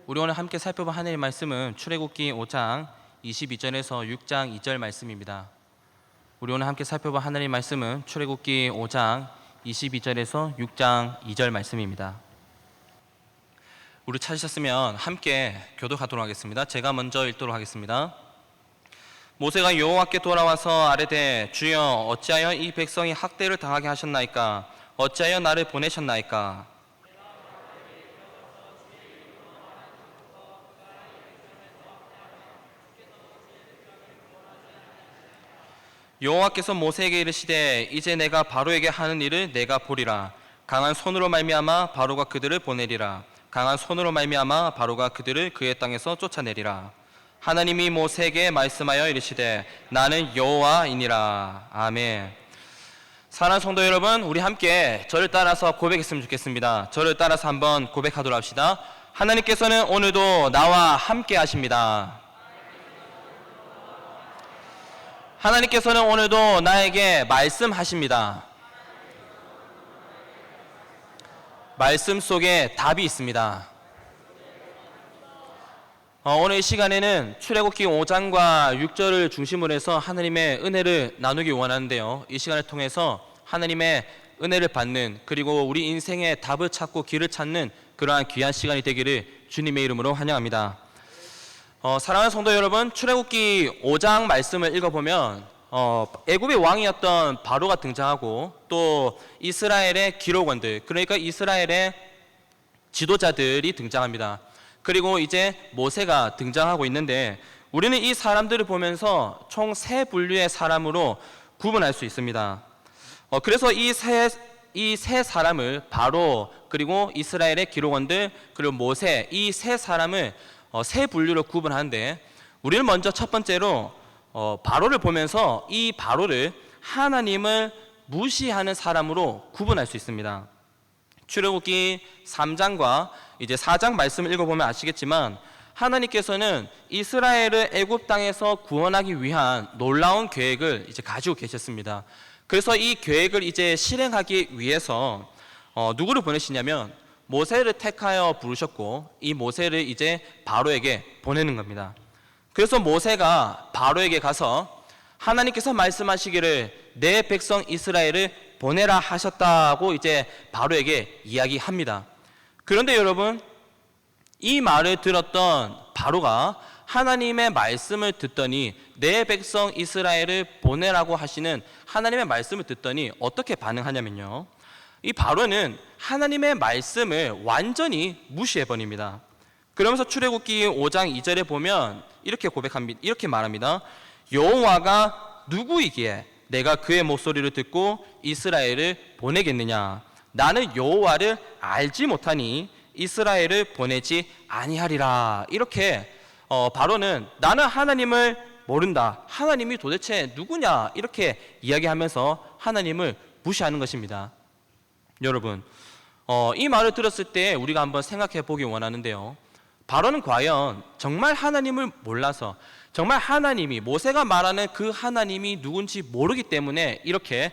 우리 오늘 함께 살펴볼 하나님의 말씀은 출애굽기 5장 22절에서 6장 2절 말씀입니다. 우리 오늘 함께 살펴볼 하나님의 말씀은 출애굽기 5장 22절에서 6장 2절 말씀입니다. 우리 찾으셨으면 함께 교독하도록 하겠습니다. 제가 먼저 읽도록 하겠습니다. 모세가 여호와께 돌아와서 아뢰되 주여 어찌하여 이 백성이 학대를 당하게 하셨나이까? 어찌하여 나를 보내셨나이까? 여호와께서 모세에게 이르시되 이제 내가 바로에게 하는 일을 내가 보리라. 강한 손으로 말미암아 바로가 그들을 보내리라. 강한 손으로 말미암아 바로가 그들을 그의 땅에서 쫓아내리라. 하나님이 모세에게 말씀하여 이르시되 나는 여호와이니라. 아멘. 사랑하는 성도 여러분, 우리 함께 저를 따라서 고백했으면 좋겠습니다. 저를 따라서 한번 고백하도록 합시다. 하나님께서는 오늘도 나와 함께 하십니다. 하나님께서는 오늘도 나에게 말씀하십니다. 말씀 속에 답이 있습니다. 오늘 이 시간에는 출애굽기 5장과 6절을 중심으로 해서 하나님의 은혜를 나누기 원하는데요, 이 시간을 통해서 하나님의 은혜를 받는, 그리고 우리 인생의 답을 찾고 길을 찾는 그러한 귀한 시간이 되기를 주님의 이름으로 환영합니다. 사랑하는 성도 여러분, 출애굽기 5장 말씀을 읽어보면 애굽의 왕이었던 바로가 등장하고 또 이스라엘의 기록원들, 그러니까 이스라엘의 지도자들이 등장합니다. 그리고 이제 모세가 등장하고 있는데, 우리는 이 사람들을 보면서 총 세 분류의 사람으로 구분할 수 있습니다. 그래서 이 세 사람을, 바로, 그리고 이스라엘의 기록원들, 그리고 모세, 이 세 사람을 세 분류로 구분하는데, 우리는 먼저 첫 번째로 바로를 보면서 이 바로를 하나님을 무시하는 사람으로 구분할 수 있습니다. 출애굽기 3장과 이제 4장 말씀을 읽어보면 아시겠지만, 하나님께서는 이스라엘을 애굽 땅에서 구원하기 위한 놀라운 계획을 이제 가지고 계셨습니다. 그래서 이 계획을 이제 실행하기 위해서 누구를 보내시냐면 모세를 택하여 부르셨고, 이 모세를 이제 바로에게 보내는 겁니다. 그래서 모세가 바로에게 가서 하나님께서 말씀하시기를 내 백성 이스라엘을 보내라 하셨다고 이제 바로에게 이야기합니다. 그런데 여러분, 이 말을 들었던 바로가 하나님의 말씀을 듣더니, 내 백성 이스라엘을 보내라고 하시는 하나님의 말씀을 듣더니 어떻게 반응하냐면요, 이 바로는 하나님의 말씀을 완전히 무시해버립니다. 그러면서 출애굽기 5장 2절에 보면 이렇게 말합니다. 여호와가 누구이기에 내가 그의 목소리를 듣고 이스라엘을 보내겠느냐? 나는 여호와를 알지 못하니 이스라엘을 보내지 아니하리라. 이렇게 바로는 나는 하나님을 모른다, 하나님이 도대체 누구냐, 이렇게 이야기하면서 하나님을 무시하는 것입니다. 여러분, 이 말을 들었을 때 우리가 한번 생각해 보기 원하는데요, 바로는 과연 정말 하나님을 몰라서, 정말 하나님이, 모세가 말하는 그 하나님이 누군지 모르기 때문에 이렇게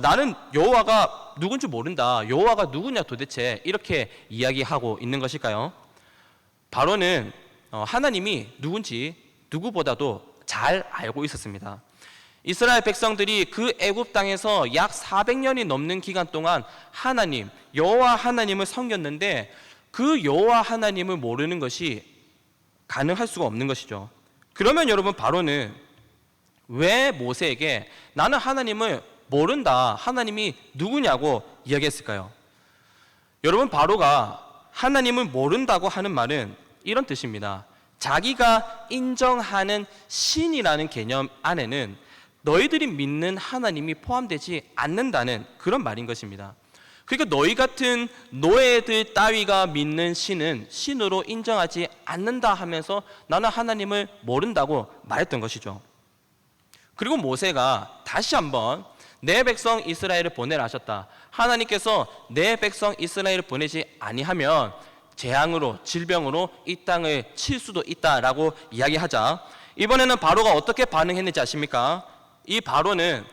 나는 여호와가 누군지 모른다, 여호와가 누구냐 도대체, 이렇게 이야기하고 있는 것일까요? 바로는 하나님이 누군지 누구보다도 잘 알고 있었습니다. 이스라엘 백성들이 그 애굽 땅에서 약 400년이 넘는 기간 동안 하나님, 여호와 하나님을 섬겼는데, 그 여호와 하나님을 모르는 것이 가능할 수가 없는 것이죠. 그러면 여러분, 바로는 왜 모세에게 나는 하나님을 모른다, 하나님이 누구냐고 이야기했을까요? 여러분, 바로가 하나님을 모른다고 하는 말은 이런 뜻입니다. 자기가 인정하는 신이라는 개념 안에는 너희들이 믿는 하나님이 포함되지 않는다는 그런 말인 것입니다. 그러니까 너희 같은 노예들 따위가 믿는 신은 신으로 인정하지 않는다 하면서 나는 하나님을 모른다고 말했던 것이죠. 그리고 모세가 다시 한번 내 백성 이스라엘을 보내라 하셨다, 하나님께서 내 백성 이스라엘을 보내지 아니하면 재앙으로, 질병으로 이 땅을 칠 수도 있다라고 이야기하자, 이번에는 바로가 어떻게 반응했는지 아십니까? 이 바로는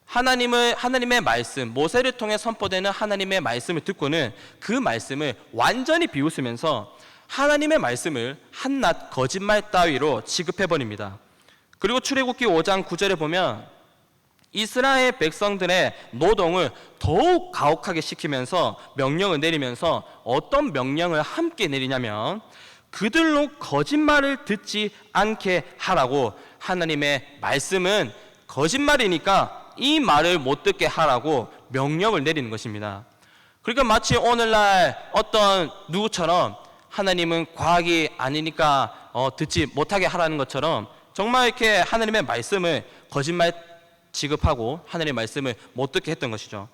하나님의 말씀, 모세를 통해 선포되는 하나님의 말씀을 듣고는 그 말씀을 완전히 비웃으면서 하나님의 말씀을 한낱 거짓말 따위로 취급해버립니다. 그리고 출애굽기 5장 9절에 보면 이스라엘 백성들의 노동을 더욱 가혹하게 시키면서 명령을 내리면서 어떤 명령을 함께 내리냐면 그들로 거짓말을 듣지 않게 하라고, 하나님의 말씀은 거짓말이니까 이 말을 못 듣게 하라고 명령을 내리는 것입니다. 그러니까 마치 오늘날 어떤 누구처럼 하나님은 과학이 아니니까 듣지 못하게 하라는 것처럼 정말 이렇게 하나님의 말씀을 거짓말 취급하고 하나님의 말씀을 못 듣게 했던 것이죠.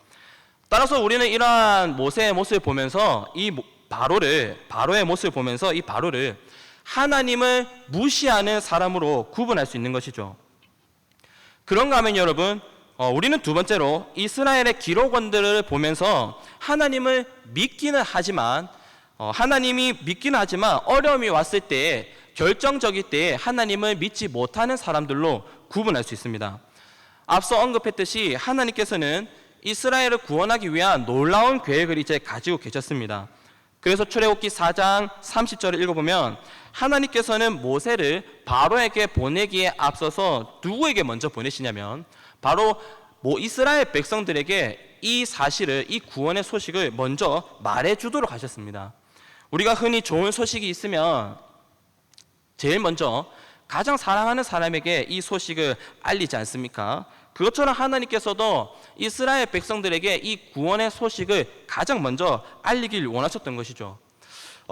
따라서 우리는 이러한 모세의 모습을 보면서 이 바로의 모습을 보면서 이 바로를 하나님을 무시하는 사람으로 구분할 수 있는 것이죠. 그런가 하면 여러분, 우리는 두 번째로 이스라엘의 기록원들을 보면서 하나님을 믿기는 하지만 어려움이 왔을 때에, 결정적일 때에 하나님을 믿지 못하는 사람들로 구분할 수 있습니다. 앞서 언급했듯이 하나님께서는 이스라엘을 구원하기 위한 놀라운 계획을 이제 가지고 계셨습니다. 그래서 출애굽기 4장 30절을 읽어보면 하나님께서는 모세를 바로에게 보내기에 앞서서 누구에게 먼저 보내시냐면 바로 이스라엘 백성들에게 이 사실을, 이 구원의 소식을 먼저 말해주도록 하셨습니다. 우리가 흔히 좋은 소식이 있으면 제일 먼저 가장 사랑하는 사람에게 이 소식을 알리지 않습니까? 그것처럼 하나님께서도 이스라엘 백성들에게 이 구원의 소식을 가장 먼저 알리길 원하셨던 것이죠.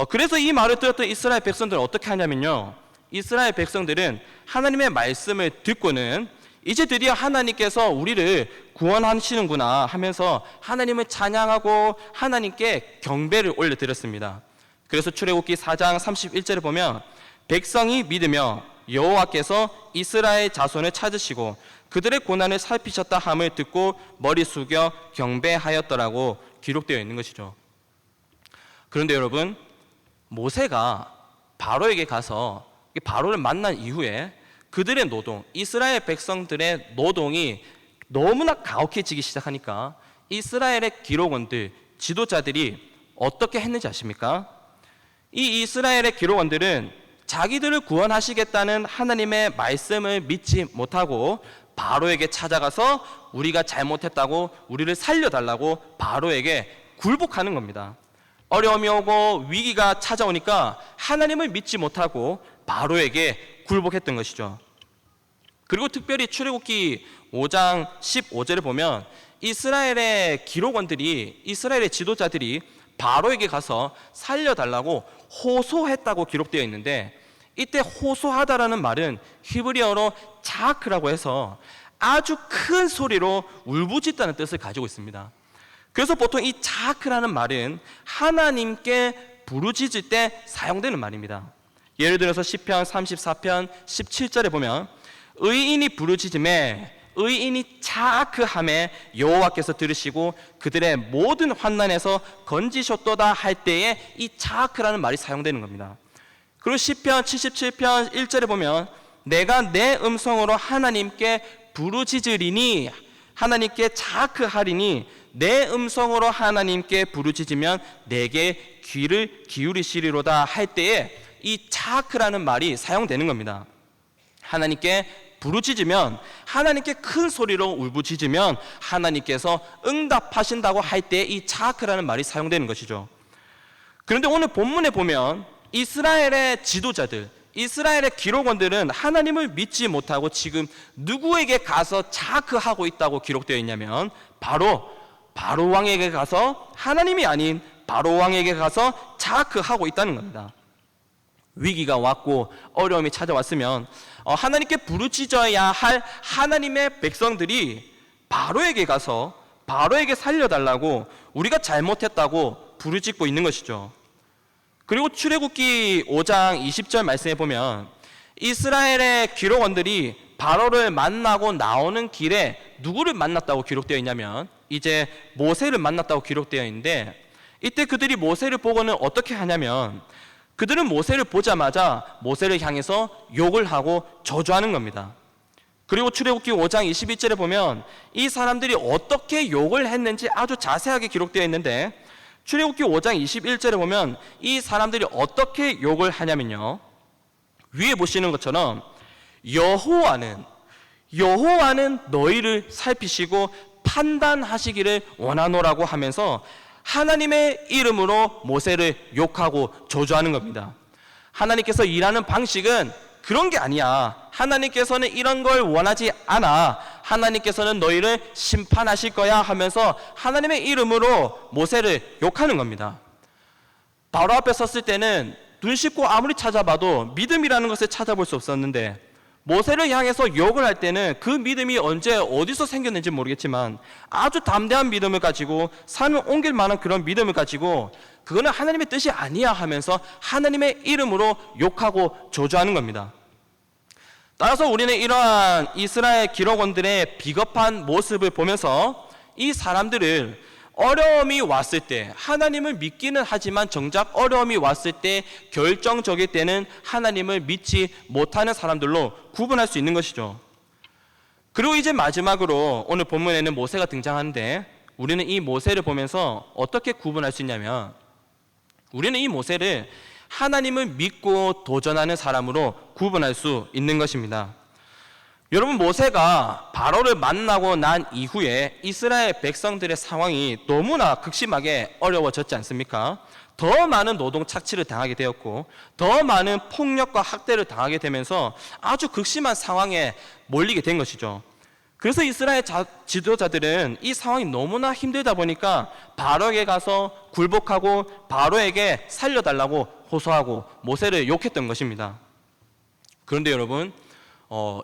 그래서 이 말을 들었던 이스라엘 백성들은 어떻게 하냐면요, 이스라엘 백성들은 하나님의 말씀을 듣고는 이제 드디어 하나님께서 우리를 구원하시는구나 하면서 하나님을 찬양하고 하나님께 경배를 올려드렸습니다. 그래서 출애굽기 4장 31절에 보면 백성이 믿으며 여호와께서 이스라엘 자손을 찾으시고 그들의 고난을 살피셨다 함을 듣고 머리 숙여 경배하였더라고 기록되어 있는 것이죠. 그런데 여러분, 모세가 바로에게 가서 바로를 만난 이후에 그들의 노동, 이스라엘 백성들의 노동이 너무나 가혹해지기 시작하니까 이스라엘의 기록원들, 지도자들이 어떻게 했는지 아십니까? 이 이스라엘의 기록원들은 자기들을 구원하시겠다는 하나님의 말씀을 믿지 못하고 바로에게 찾아가서 우리가 잘못했다고, 우리를 살려달라고 바로에게 굴복하는 겁니다. 어려움이 오고 위기가 찾아오니까 하나님을 믿지 못하고 바로에게 굴복했던 것이죠. 그리고 특별히 출애굽기 5장 15절을 보면 이스라엘의 기록원들이, 이스라엘의 지도자들이 바로에게 가서 살려달라고 호소했다고 기록되어 있는데, 이때 호소하다라는 말은 히브리어로 자크라고 해서 아주 큰 소리로 울부짖다는 뜻을 가지고 있습니다. 그래서 보통 이 자크라는 말은 하나님께 부르짖을 때 사용되는 말입니다. 예를 들어서 시편 34편 17절에 보면 의인이 부르짖음에 의인이 자크함에 여호와께서 들으시고 그들의 모든 환난에서 건지셨도다 할 때에 이 자크라는 말이 사용되는 겁니다. 그리고 시편 77편 1절에 보면 내가 내 음성으로 하나님께 부르짖으리니, 하나님께 자크하리니 내 음성으로 하나님께 부르짖으면 내게 귀를 기울이시리로다 할 때에 이 자크라는 말이 사용되는 겁니다. 하나님께 부르짖으면, 하나님께 큰 소리로 울부짖으면 하나님께서 응답하신다고 할 때 이 자크라는 말이 사용되는 것이죠. 그런데 오늘 본문에 보면 이스라엘의 지도자들, 이스라엘의 기록원들은 하나님을 믿지 못하고 지금 누구에게 가서 자크하고 있다고 기록되어 있냐면 바로 왕에게 가서, 하나님이 아닌 바로 왕에게 가서 자크하고 있다는 겁니다. 위기가 왔고 어려움이 찾아왔으면 하나님께 부르짖어야 할 하나님의 백성들이 바로에게 가서 바로에게 살려달라고, 우리가 잘못했다고 부르짖고 있는 것이죠. 그리고 출애굽기 5장 20절 말씀에 보면 이스라엘의 기록원들이 바로를 만나고 나오는 길에 누구를 만났다고 기록되어 있냐면 이제 모세를 만났다고 기록되어 있는데, 이때 그들이 모세를 보고는 어떻게 하냐면 그들은 모세를 보자마자 모세를 향해서 욕을 하고 저주하는 겁니다. 그리고 출애굽기 5장 21절에 보면 이 사람들이 어떻게 욕을 했는지 아주 자세하게 기록되어 있는데, 출애굽기 5장 21절에 보면 이 사람들이 어떻게 욕을 하냐면요, 위에 보시는 것처럼 여호와는 너희를 살피시고 판단하시기를 원하노라고 하면서 하나님의 이름으로 모세를 욕하고 저주하는 겁니다. 하나님께서 일하는 방식은 그런 게 아니야. 하나님께서는 이런 걸 원하지 않아. 하나님께서는 너희를 심판하실 거야 하면서 하나님의 이름으로 모세를 욕하는 겁니다. 바로 앞에 섰을 때는 눈 씻고 아무리 찾아봐도 믿음이라는 것을 찾아볼 수 없었는데, 모세를 향해서 욕을 할 때는 그 믿음이 언제 어디서 생겼는지 모르겠지만 아주 담대한 믿음을 가지고, 산을 옮길 만한 그런 믿음을 가지고 그거는 하나님의 뜻이 아니야 하면서 하나님의 이름으로 욕하고 저주하는 겁니다. 따라서 우리는 이러한 이스라엘 기록원들의 비겁한 모습을 보면서 이 사람들을 어려움이 왔을 때, 하나님을 믿기는 하지만 정작 어려움이 왔을 때, 결정적일 때는 하나님을 믿지 못하는 사람들로 구분할 수 있는 것이죠. 그리고 이제 마지막으로 오늘 본문에는 모세가 등장하는데, 우리는 이 모세를 보면서 어떻게 구분할 수 있냐면, 우리는 이 모세를 하나님을 믿고 도전하는 사람으로 구분할 수 있는 것입니다. 여러분, 모세가 바로를 만나고 난 이후에 이스라엘 백성들의 상황이 너무나 극심하게 어려워졌지 않습니까? 더 많은 노동 착취를 당하게 되었고 더 많은 폭력과 학대를 당하게 되면서 아주 극심한 상황에 몰리게 된 것이죠. 그래서 이스라엘 지도자들은 이 상황이 너무나 힘들다 보니까 바로에게 가서 굴복하고 바로에게 살려달라고 호소하고 모세를 욕했던 것입니다. 그런데 여러분,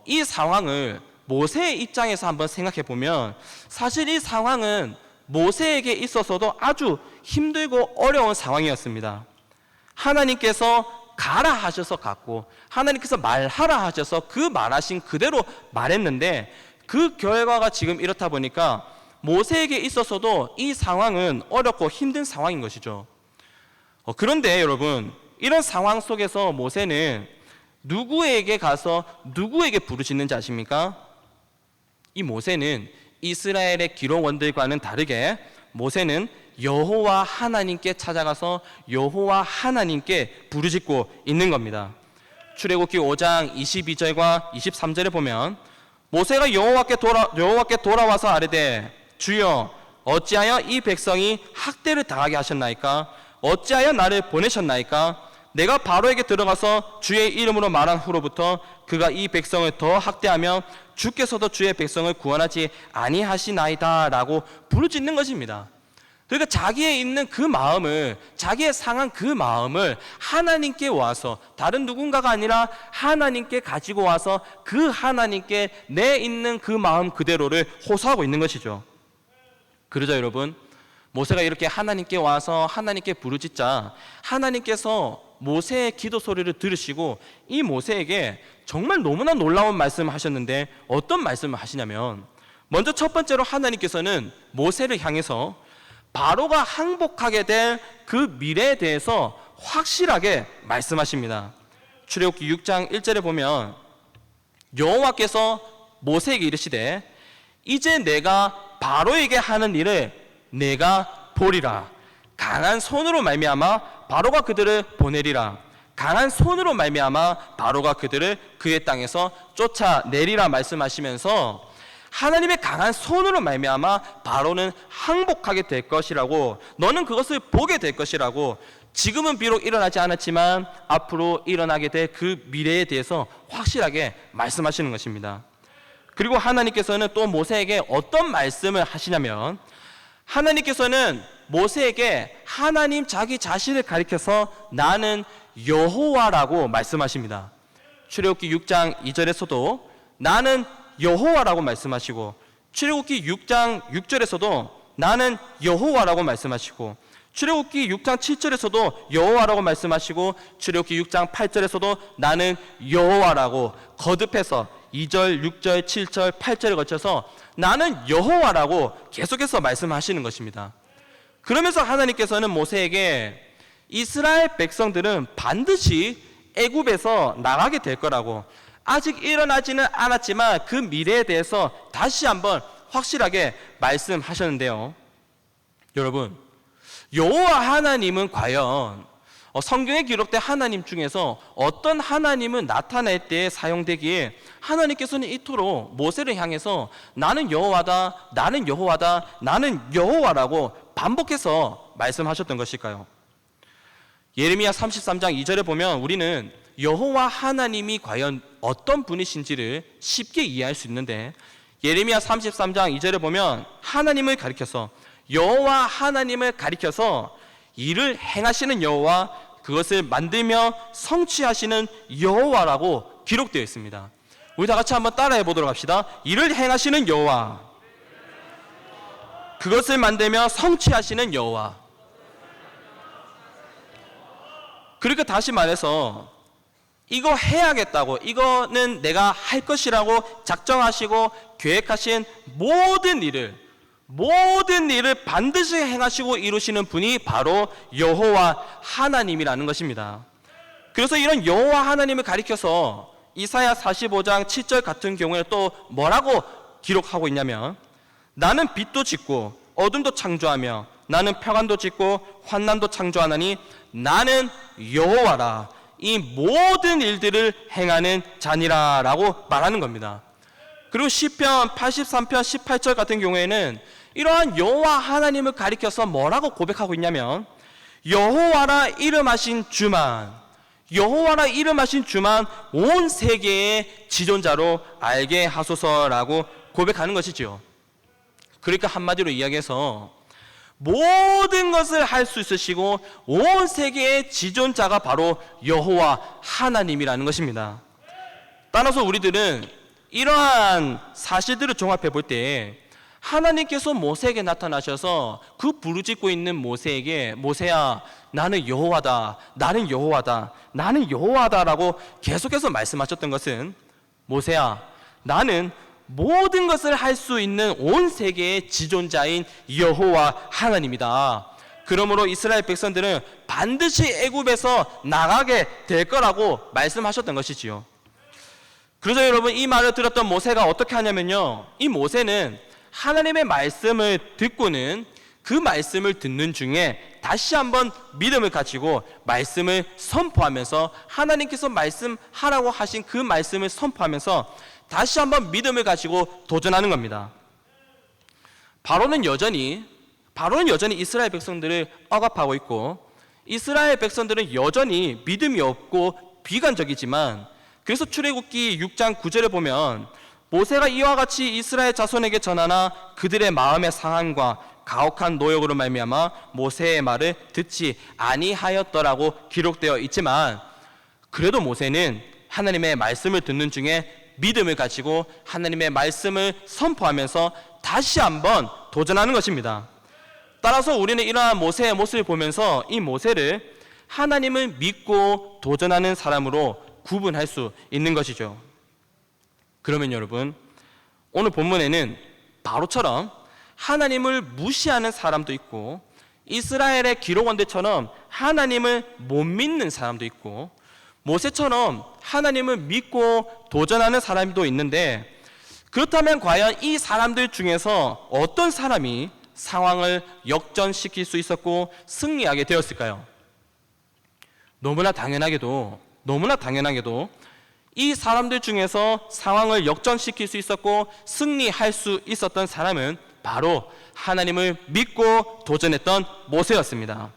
이 상황을 모세의 입장에서 한번 생각해 보면 사실 이 상황은 모세에게 있어서도 아주 힘들고 어려운 상황이었습니다. 하나님께서 가라 하셔서 갔고 하나님께서 말하라 하셔서 그 말하신 그대로 말했는데, 그 결과가 지금 이렇다 보니까 모세에게 있어서도 이 상황은 어렵고 힘든 상황인 것이죠. 그런데 여러분, 이런 상황 속에서 모세는 누구에게 가서 누구에게 부르짖는지 아십니까? 이 모세는 이스라엘의 기록원들과는 다르게 모세는 여호와 하나님께 찾아가서 여호와 하나님께 부르짖고 있는 겁니다. 출애굽기 5장 22절과 23절에 보면 모세가 여호와께 돌아와서 아뢰되 주여 어찌하여 이 백성이 학대를 당하게 하셨나이까? 어찌하여 나를 보내셨나이까? 내가 바로에게 들어가서 주의 이름으로 말한 후로부터 그가 이 백성을 더 학대하며 주께서도 주의 백성을 구원하지 아니하시나이다 라고 부르짖는 것입니다. 그러니까 자기의 있는 그 마음을, 자기의 상한 그 마음을 하나님께 와서, 다른 누군가가 아니라 하나님께 가지고 와서 그 하나님께 내 있는 그 마음 그대로를 호소하고 있는 것이죠. 그러죠 여러분, 모세가 이렇게 하나님께 와서 하나님께 부르짖자 하나님께서 모세의 기도 소리를 들으시고 이 모세에게 정말 너무나 놀라운 말씀을 하셨는데, 어떤 말씀을 하시냐면, 먼저 첫 번째로 하나님께서는 모세를 향해서 바로가 항복하게 될 그 미래에 대해서 확실하게 말씀하십니다. 출애굽기 6장 1절에 보면 여호와께서 모세에게 이르시되 이제 내가 바로에게 하는 일을 내가 보리라. 강한 손으로 말미암아 바로가 그들을 보내리라. 강한 손으로 말미암아 바로가 그들을 그의 땅에서 쫓아내리라 말씀하시면서 하나님의 강한 손으로 말미암아 바로는 항복하게 될 것이라고, 너는 그것을 보게 될 것이라고, 지금은 비록 일어나지 않았지만 앞으로 일어나게 될 그 미래에 대해서 확실하게 말씀하시는 것입니다. 그리고 하나님께서는 또 모세에게 어떤 말씀을 하시냐면, 하나님께서는 모세에게 하나님 자기 자신을 가리켜서 나는 여호와라고 말씀하십니다. 출애굽기 6장 2절에서도 나는 여호와라고 말씀하시고, 출애굽기 6장 6절에서도 나는 여호와라고 말씀하시고, 출애굽기 6장 7절에서도 여호와라고 말씀하시고, 출애굽기 6장 8절에서도 나는 여호와라고 거듭해서 2절, 6절, 7절, 8절에 거쳐서 나는 여호와라고 계속해서 말씀하시는 것입니다. 그러면서 하나님께서는 모세에게 이스라엘 백성들은 반드시 애굽에서 나가게 될 거라고, 아직 일어나지는 않았지만 그 미래에 대해서 다시 한번 확실하게 말씀하셨는데요. 여러분, 여호와 하나님은 과연 성경에 기록된 하나님 중에서 어떤 하나님은 나타낼 때 사용되기에 하나님께서는 이토록 모세를 향해서 나는 여호와다, 나는 여호와다, 나는 여호와라고 반복해서 말씀하셨던 것일까요? 예레미야 33장 2절에 보면 우리는 여호와 하나님이 과연 어떤 분이신지를 쉽게 이해할 수 있는데, 예레미야 33장 2절에 보면 하나님을 가리켜서, 여호와 하나님을 가리켜서 일을 행하시는 여호와, 그것을 만들며 성취하시는 여호와라고 기록되어 있습니다. 우리 다 같이 한번 따라해 보도록 합시다. 일을 행하시는 여호와, 그것을 만들며 성취하시는 여호와. 그러니까 다시 말해서 이거 해야겠다고, 이거는 내가 할 것이라고 작정하시고 계획하신 모든 일을 반드시 행하시고 이루시는 분이 바로 여호와 하나님이라는 것입니다. 그래서 이런 여호와 하나님을 가리켜서 이사야 45장 7절 같은 경우에 또 뭐라고 기록하고 있냐면, 나는 빛도 짓고 어둠도 창조하며 나는 평안도 짓고 환난도 창조하나니 나는 여호와라, 이 모든 일들을 행하는 자니라 라고 말하는 겁니다. 그리고 시편 83편 18절 같은 경우에는 이러한 여호와 하나님을 가리켜서 뭐라고 고백하고 있냐면, 여호와라 이름하신 주만, 여호와라 이름하신 주만 온 세계의 지존자로 알게 하소서라고 고백하는 것이죠. 그러니까 한마디로 이야기해서 모든 것을 할 수 있으시고 온 세계의 지존자가 바로 여호와 하나님이라는 것입니다. 따라서 우리들은 이러한 사실들을 종합해 볼 때 하나님께서 모세에게 나타나셔서 그 부르짖고 있는 모세에게, 모세야 나는 여호와다, 나는 여호와다, 나는 여호와다라고 계속해서 말씀하셨던 것은, 모세야 나는 모든 것을 할 수 있는 온 세계의 지존자인 여호와 하나님이다. 그러므로 이스라엘 백성들은 반드시 애굽에서 나가게 될 거라고 말씀하셨던 것이지요. 그래서 여러분, 이 말을 들었던 모세가 어떻게 하냐면요, 이 모세는 하나님의 말씀을 듣고는 그 말씀을 듣는 중에 다시 한번 믿음을 가지고 말씀을 선포하면서, 하나님께서 말씀하라고 하신 그 말씀을 선포하면서 다시 한번 믿음을 가지고 도전하는 겁니다. 바로는 여전히 이스라엘 백성들을 억압하고 있고, 이스라엘 백성들은 여전히 믿음이 없고 비관적이지만, 그래서 출애굽기 6장 9절에 보면 모세가 이와 같이 이스라엘 자손에게 전하나 그들의 마음의 상함과 가혹한 노역으로 말미암아 모세의 말을 듣지 아니하였더라고 기록되어 있지만, 그래도 모세는 하나님의 말씀을 듣는 중에 믿음을 가지고 하나님의 말씀을 선포하면서 다시 한번 도전하는 것입니다. 따라서 우리는 이러한 모세의 모습을 보면서 이 모세를 하나님을 믿고 도전하는 사람으로 구분할 수 있는 것이죠. 그러면 여러분, 오늘 본문에는 바로처럼 하나님을 무시하는 사람도 있고, 이스라엘의 기록원들처럼 하나님을 못 믿는 사람도 있고, 모세처럼 하나님을 믿고 도전하는 사람도 있는데, 그렇다면 과연 이 사람들 중에서 어떤 사람이 상황을 역전시킬 수 있었고 승리하게 되었을까요? 너무나 당연하게도 이 사람들 중에서 상황을 역전시킬 수 있었고 승리할 수 있었던 사람은 바로 하나님을 믿고 도전했던 모세였습니다.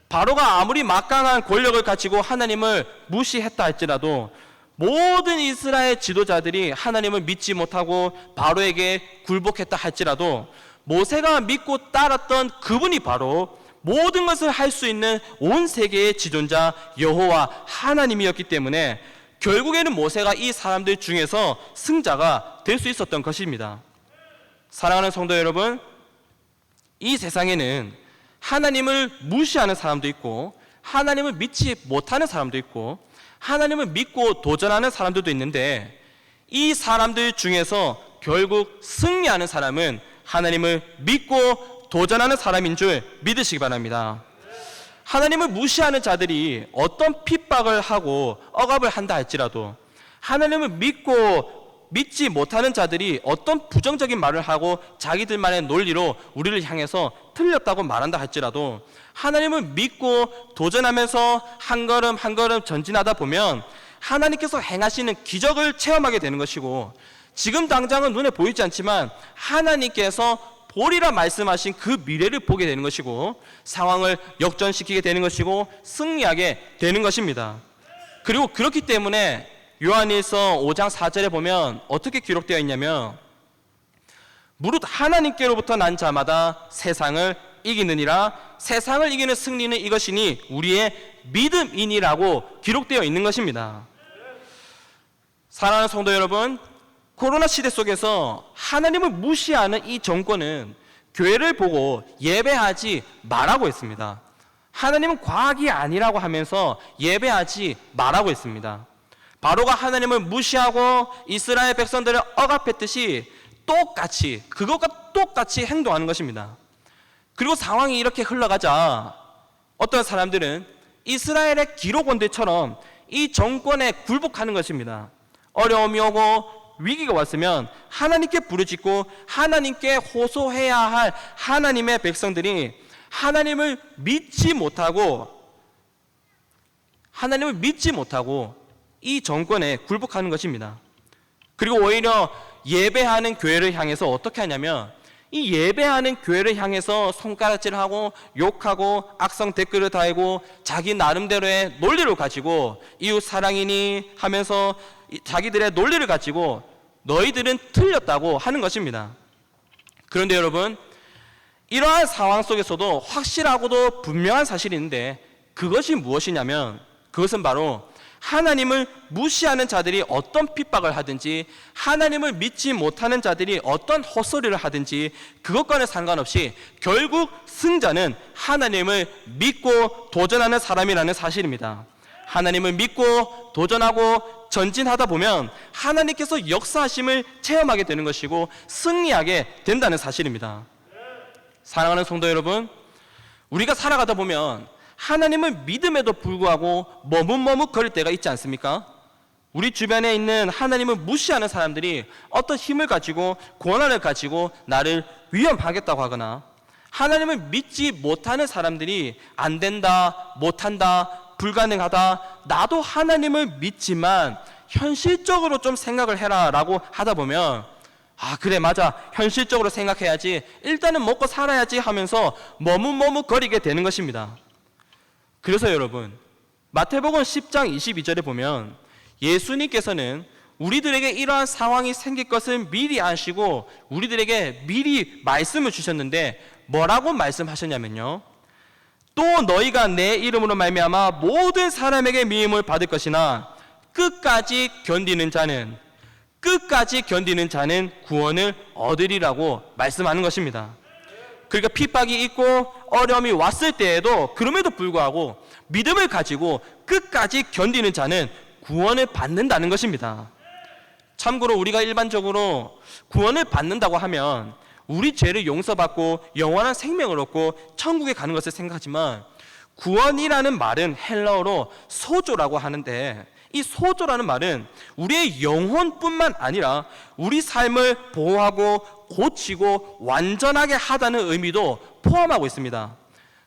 바로가 아무리 막강한 권력을 가지고 하나님을 무시했다 할지라도 모든 이스라엘 지도자들이 하나님을 믿지 못하고 바로에게 굴복했다 할지라도 모세가 믿고 따랐던 그분이 바로 모든 것을 할 수 있는 온 세계의 지존자 여호와 하나님이었기 때문에 결국에는 모세가 이 사람들 중에서 승자가 될 수 있었던 것입니다. 사랑하는 성도 여러분, 이 세상에는 하나님을 무시하는 사람도 있고 하나님을 믿지 못하는 사람도 있고 하나님을 믿고 도전하는 사람들도 있는데, 이 사람들 중에서 결국 승리하는 사람은 하나님을 믿고 도전하는 사람인 줄 믿으시기 바랍니다. 하나님을 무시하는 자들이 어떤 핍박을 하고 억압을 한다 할지라도, 하나님을 믿지 못하는 자들이 어떤 부정적인 말을 하고 자기들만의 논리로 우리를 향해서 틀렸다고 말한다 할지라도 하나님을 믿고 도전하면서 한 걸음 한 걸음 전진하다 보면 하나님께서 행하시는 기적을 체험하게 되는 것이고, 지금 당장은 눈에 보이지 않지만 하나님께서 보리라 말씀하신 그 미래를 보게 되는 것이고, 상황을 역전시키게 되는 것이고, 승리하게 되는 것입니다. 그리고 그렇기 때문에 요한일서 5장 4절에 보면 어떻게 기록되어 있냐면, 무릇 하나님께로부터 난 자마다 세상을 이기느니라. 세상을 이기는 승리는 이것이니 우리의 믿음이니라고 기록되어 있는 것입니다. 사랑하는 성도 여러분, 코로나 시대 속에서 하나님을 무시하는 이 정권은 교회를 보고 예배하지 말라고 했습니다. 하나님은 과학이 아니라고 하면서 예배하지 말라고 했습니다. 바로가 하나님을 무시하고 이스라엘 백성들을 억압했듯이 똑같이, 그것과 똑같이 행동하는 것입니다. 그리고 상황이 이렇게 흘러가자 어떤 사람들은 이스라엘의 기록원들처럼 이 정권에 굴복하는 것입니다. 어려움이 오고 위기가 왔으면 하나님께 부르짖고 하나님께 호소해야 할 하나님의 백성들이 하나님을 믿지 못하고 이 정권에 굴복하는 것입니다. 그리고 오히려 예배하는 교회를 향해서 어떻게 하냐면, 이 예배하는 교회를 향해서 손가락질하고 욕하고 악성 댓글을 달고 자기 나름대로의 논리를 가지고 이웃 사랑이니 하면서 자기들의 논리를 가지고 너희들은 틀렸다고 하는 것입니다. 그런데 여러분, 이러한 상황 속에서도 확실하고도 분명한 사실이 있는데, 그것이 무엇이냐면, 그것은 바로 하나님을 무시하는 자들이 어떤 핍박을 하든지, 하나님을 믿지 못하는 자들이 어떤 헛소리를 하든지 그것과는 상관없이 결국 승자는 하나님을 믿고 도전하는 사람이라는 사실입니다. 하나님을 믿고 도전하고 전진하다 보면 하나님께서 역사하심을 체험하게 되는 것이고 승리하게 된다는 사실입니다. 사랑하는 성도 여러분, 우리가 살아가다 보면 하나님을 믿음에도 불구하고 머뭇머뭇거릴 때가 있지 않습니까? 우리 주변에 있는 하나님을 무시하는 사람들이 어떤 힘을 가지고 권한을 가지고 나를 위험하겠다고 하거나, 하나님을 믿지 못하는 사람들이 안 된다, 못한다, 불가능하다, 나도 하나님을 믿지만 현실적으로 좀 생각을 해라 라고 하다 보면, 아 그래 맞아, 현실적으로 생각해야지, 일단은 먹고 살아야지 하면서 머뭇머뭇거리게 되는 것입니다. 그래서 여러분, 마태복음 10장 22절에 보면 예수님께서는 우리들에게 이러한 상황이 생길 것을 미리 아시고 우리들에게 미리 말씀을 주셨는데 뭐라고 말씀하셨냐면요, 또 너희가 내 이름으로 말미암아 모든 사람에게 미움을 받을 것이나 끝까지 견디는 자는 구원을 얻으리라고 말씀하는 것입니다. 그러니까 핍박이 있고 어려움이 왔을 때에도 그럼에도 불구하고 믿음을 가지고 끝까지 견디는 자는 구원을 받는다는 것입니다. 참고로 우리가 일반적으로 구원을 받는다고 하면 우리 죄를 용서받고 영원한 생명을 얻고 천국에 가는 것을 생각하지만, 구원이라는 말은 헬라어로 소조라고 하는데, 이 소조라는 말은 우리의 영혼뿐만 아니라 우리 삶을 보호하고 고치고 완전하게 하다는 의미도 포함하고 있습니다.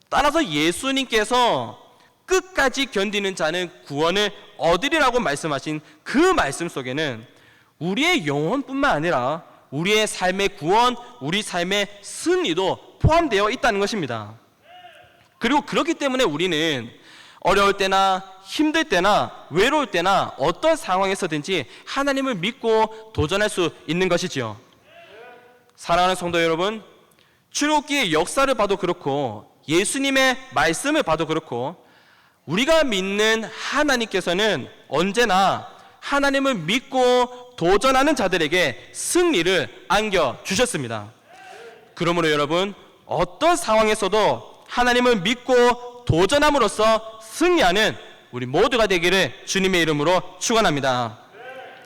따라서 예수님께서 끝까지 견디는 자는 구원을 얻으리라고 말씀하신 그 말씀 속에는 우리의 영혼뿐만 아니라 우리의 삶의 구원, 우리 삶의 승리도 포함되어 있다는 것입니다. 그리고 그렇기 때문에 우리는 어려울 때나 힘들 때나 외로울 때나 어떤 상황에서든지 하나님을 믿고 도전할 수 있는 것이지요. 사랑하는 성도 여러분, 출애굽기의 역사를 봐도 그렇고 예수님의 말씀을 봐도 그렇고 우리가 믿는 하나님께서는 언제나 하나님을 믿고 도전하는 자들에게 승리를 안겨주셨습니다. 그러므로 여러분, 어떤 상황에서도 하나님을 믿고 도전함으로써 승리하는 우리 모두가 되기를 주님의 이름으로 축원합니다.